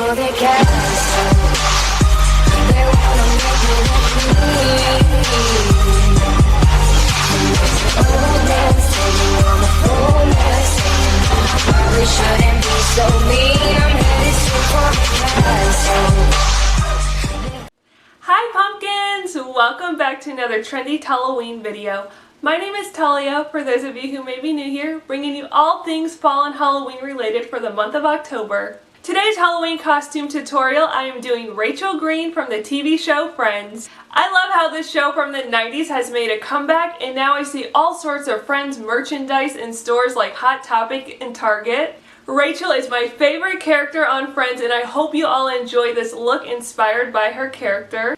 for the castle. They wanna make me oldness, taking on the fullness. I probably shouldn't be so mean. I'm headed straight for the castle. Hi pumpkins! Welcome back to another Trendy Talloween video. My name is Talia, for those of you who may be new here, bringing you all things fall and Halloween related for the month of October. Today's Halloween costume tutorial, I am doing Rachel Green from the TV show Friends. I love how this show from the 90s has made a comeback, and now I see all sorts of Friends merchandise in stores like Hot Topic and Target. Rachel is my favorite character on Friends, and I hope you all enjoy this look inspired by her character.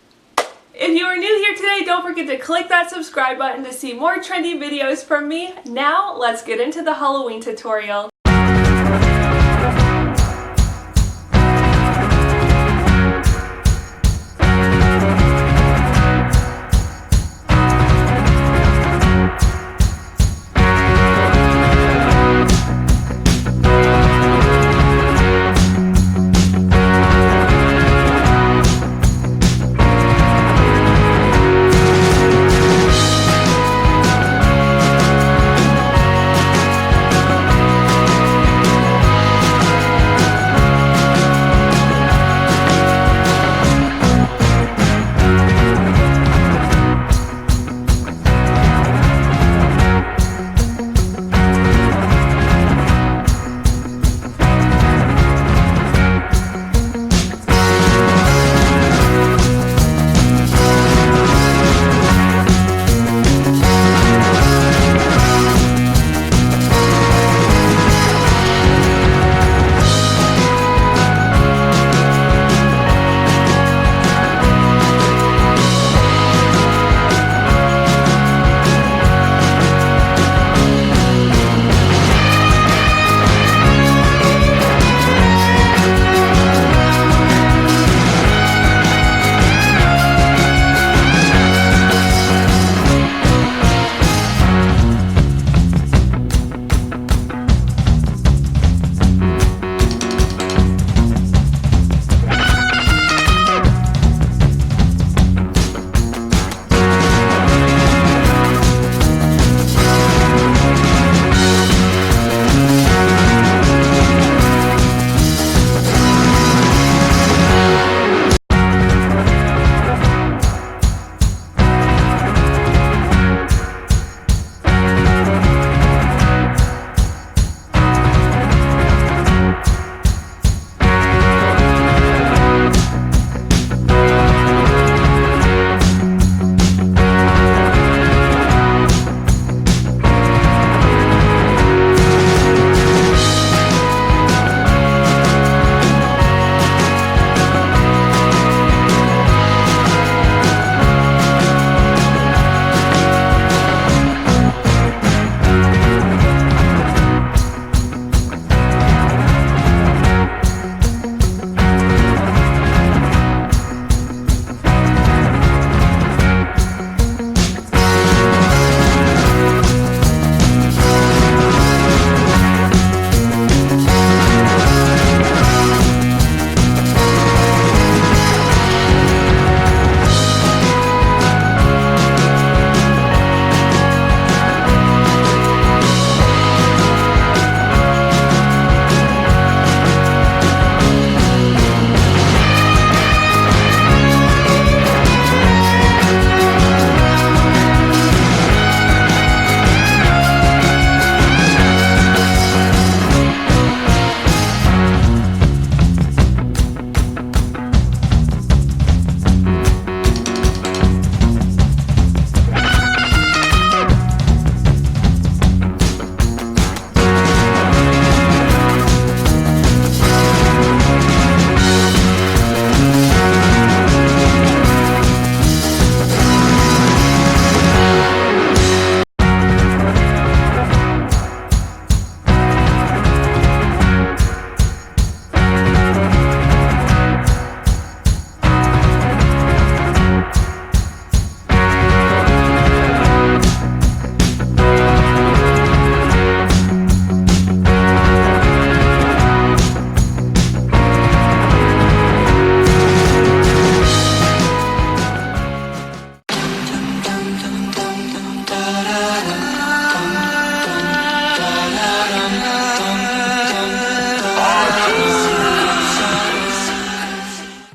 If you are new here today, don't forget to click that subscribe button to see more trendy videos from me. Now, let's get into the Halloween tutorial.